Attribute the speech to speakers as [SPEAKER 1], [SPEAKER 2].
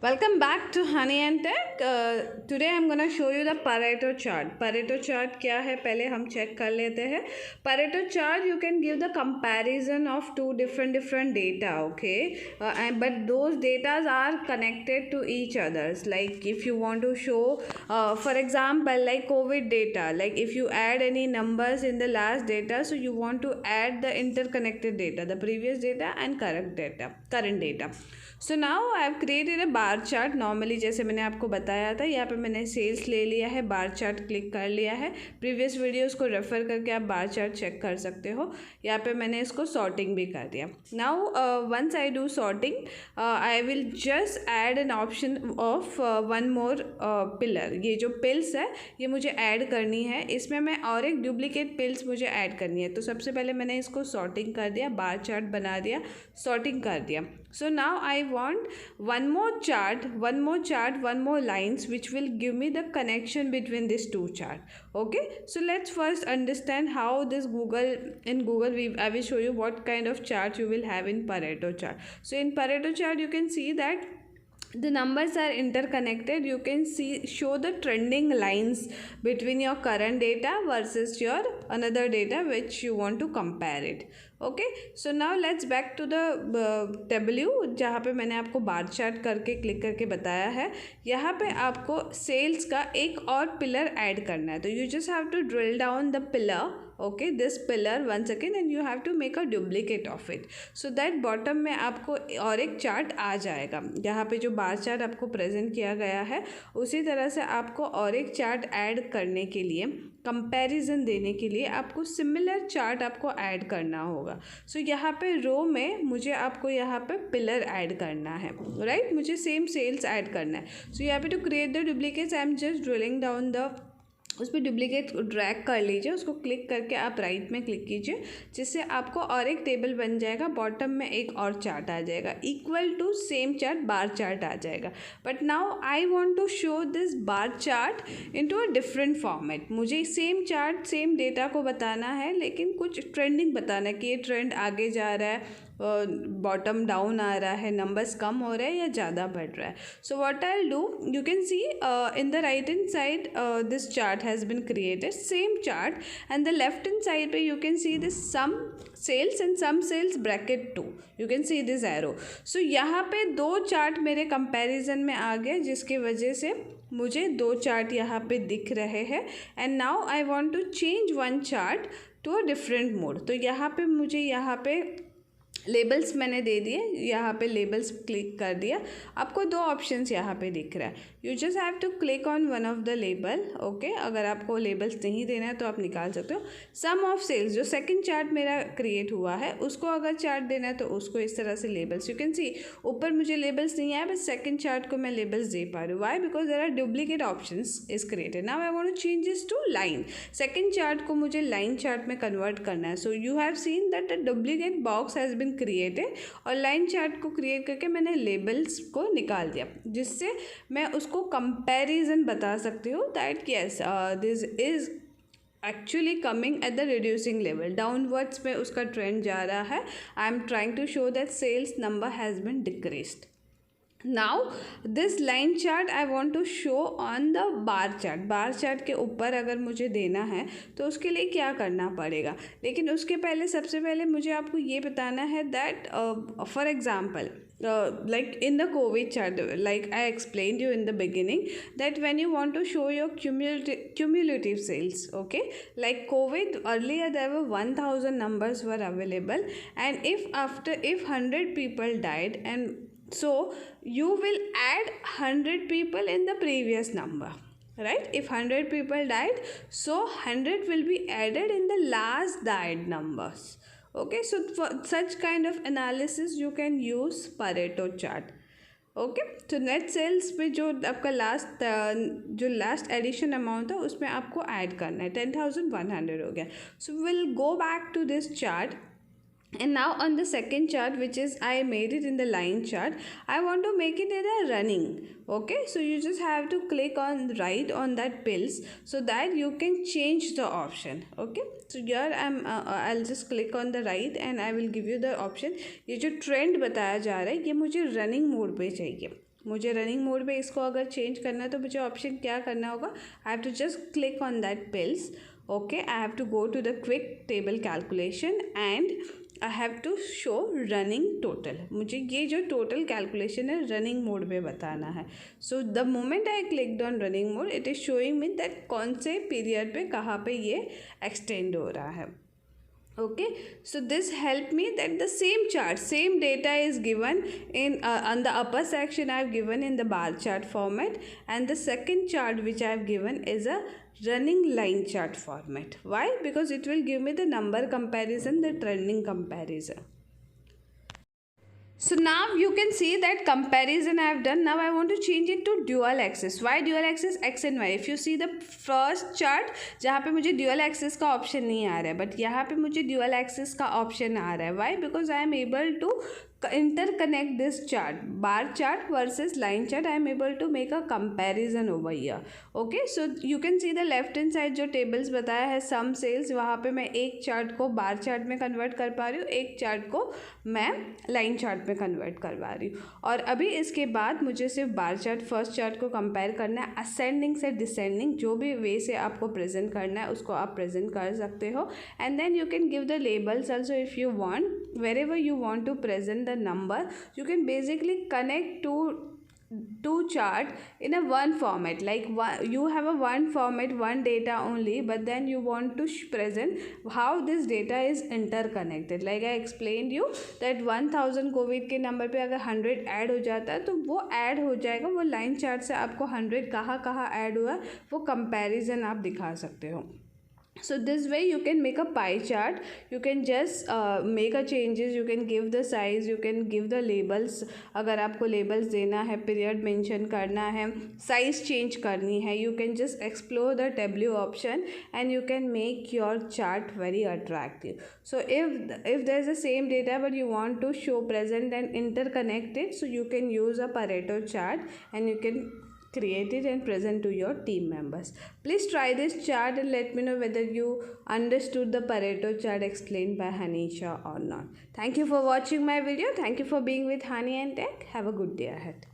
[SPEAKER 1] Welcome back to Honey and Tech. Today I'm gonna show you the Pareto chart. Pareto chart क्या है पहले हम check कर लेते हैं. Pareto chart you can give the comparison of two different data, okay? But those datas are connected to each others. Like if you want to show, for example, like COVID data. Like if you add any numbers in the last data, so you want to add the interconnected data, the previous data and current data. So now I have created a bar chart. Normally जैसे मैंने आपको बताया था, यहाँ पे मैंने sales ले लिया है, बार चार्ट क्लिक कर लिया है. प्रीवियस वीडियोस को रेफर करके आप बार चार्ट चेक कर सकते हो. यहाँ पे मैंने इसको सॉर्टिंग भी कर दिया. Now once I do sorting, I will just add an option of one more pillar. ये जो पिल्स है ये मुझे ऐड करनी है. इसमें मैं और एक डुप्लीकेट पिल्स मुझे ऐड करनी है. तो सबसे पहले मैंने इसको सॉर्टिंग कर दिया, बार चार्ट बना दिया, सॉर्टिंग कर दिया. So now I want one more chart, one more lines which will give me the connection between these two chart. Okay, so let's first understand how this in Google I will show you what kind of chart you will have in Pareto chart. So in Pareto chart you can see that the numbers are interconnected. You can show the trending lines between your current data versus your another data which you want to compare it. Okay, so now let's back to the W जहाँ पे मैंने आपको bar chart करके click करके बताया है. यहाँ पे आपको सेल्स का एक और पिलर ऐड करना है. तो you just have to drill down the pillar, okay, this pillar once again and you have to make a duplicate of it so that bottom में आपको और एक चार्ट आ जाएगा. यहाँ पे जो बार चार्ट आपको प्रेजेंट किया गया है उसी तरह से आपको और एक चार्ट ऐड करने के लिए, कंपैरिजन देने के लिए आपको सिमिलर चार्ट आपको ऐड करना होगा. सो यहाँ पे रो में मुझे आपको यहाँ पे पिलर ऐड करना है, राइट. मुझे सेम सेल्स ऐड करना है. सो यहाँ पे to create the duplicates I am just drilling down the, उस पर डुप्लीकेट ड्रैग कर लीजिए, उसको क्लिक करके आप राइट में क्लिक कीजिए जिससे आपको और एक टेबल बन जाएगा. बॉटम में एक और चार्ट आ जाएगा equal to same chart, bar chart आ जाएगा. But now I want to show this bar chart into a different format. मुझे सेम चार्ट सेम डेटा को बताना है लेकिन कुछ ट्रेंडिंग बताना है कि ये ट्रेंड आगे जा रहा है, बॉटम डाउन आ रहा है, नंबर्स कम हो रहे हैं या ज़्यादा बढ़ रहा है. So what I will do, you can see in the right hand side this chart has been created, same chart, and the left hand side पे you can see this some sales and some sales bracket 2. You can see this arrow. So यहाँ पे दो chart मेरे comparison में आ गए जिसकी वजह से मुझे दो चार्ट यहाँ पे दिख रहे हैं. And now I want to change one chart to a different mode. तो यहाँ पे मुझे यहाँ पे लेबल्स मैंने दे दिए, यहाँ पे लेबल्स क्लिक कर दिया. आपको दो ऑप्शंस यहाँ पे दिख रहा है. You just have to click on one of the label, okay. अगर आपको लेबल्स नहीं देना है तो आप निकाल सकते हो. सम ऑफ सेल्स जो सेकंड चार्ट मेरा क्रिएट हुआ है उसको अगर चार्ट देना है तो उसको इस तरह से लेबल्स, यू कैन सी ऊपर मुझे लेबल्स नहीं आया, बस सेकंड चार्ट को मैं लेबल्स दे पा रही हूँ. Why? Because there are duplicate options is created. Now I want to change this to line. Second chart को मुझे लाइन चार्ट में कन्वर्ट करना है. So you have seen that the duplicate box has been created और line chart को create करके मैंने labels को निकाल दिया जिससे मैं उसको कंपैरिजन बता सकती हूँ that yes this is actually coming at the reducing level, downwards में उसका ट्रेंड जा रहा है. I am trying to show that sales number has been decreased. Now this line chart I want to show on the bar chart. Bar chart के ऊपर अगर मुझे देना है तो उसके लिए क्या करना पड़ेगा, लेकिन उसके पहले सबसे पहले मुझे आपको ये बताना है that for example like in the COVID chart, like I explained you in the beginning, that when you want to show your cumulative sales, okay, like COVID earlier there were 1000 numbers were available, and if 100 people died, and so you will add 100 people in the previous number, right? If 100 people died, so 100 will be added in the last died numbers. Okay, so for such kind of analysis you can use Pareto chart. Okay, तो net sales पे जो आपका last addition amount है उसमें आपको add करना है. 10,100 हो गया. So will go back to this chart. And now on the second chart, which is I made it in the line chart, I want to make it in a running. Okay, so you just have to click on right on that pills so that you can change the option. Okay, so here I'll just click on the right and I will give you the option. ये जो trend बताया जा रहा है ये मुझे running mode पे चाहिए. मुझे रनिंग मोड पे इसको अगर चेंज करना है तो मुझे ऑप्शन क्या करना होगा, I have to just click on that pills. Okay, I have to go to the quick table calculation and I have to show running total. मुझे ये जो total calculation है running mode में बताना है. So the moment I clicked on running mode, it is showing me that कौन से period पे कहाँ पे ये extend हो रहा है. Okay, so this helped me that the same chart, same data is given in on the upper section I have given in the bar chart format, and the second chart which I have given is a running line chart format. Why? Because it will give me the number comparison, the trending comparison. So now you can see that comparison I have done. Now I want to change it to dual axis. Why dual axis? X and Y. If you see the first chart, जहाँ पे मुझे dual axis का option नहीं आ रहा है, but यहाँ पे मुझे dual axis का option आ रहा है. Why? Because I am able to interconnect this chart, bar chart versus line chart. I am able to make a comparison over here. Okay, so you can see the left hand side जो tables बताया है sum sales, वहाँ पे मैं एक chart को bar chart में convert कर पा रही हूँ, एक chart को मैं line chart में convert करवा रही हूँ. और अभी इसके बाद मुझे सिर्फ bar chart first chart को compare करना है. ascending से descending जो भी way से आपको present करना है उसको आप present कर सकते हो. and then you can give the labels also if you want. wherever you want to present the number, you can basically connect two chart in a one format, like you have a one format, one data only, but then you want to present how this data is interconnected. like I explained you that 1000 Covid के number पे अगर 100 add हो जाता है तो वो add हो जाएगा, वो लाइन चार्ट से आपको 100 कहाँ कहाँ ऐड हुआ वो कंपैरिजन आप दिखा सकते हो. So this way you can make a pie chart. You can just make a changes. You can give the size. You can give the labels. अगर आपको labels देना है, period mention करना है, size change करनी है, you can just explore the W option and you can make your chart very attractive. So if there is the same data but you want to show present and interconnected, so you can use a Pareto chart and you can create it and present to your team members. Please try this chart and let me know whether you understood the Pareto chart explained by Hanisha or not. Thank you for watching my video. Thank you for being with Hani and Tech. Have a good day ahead.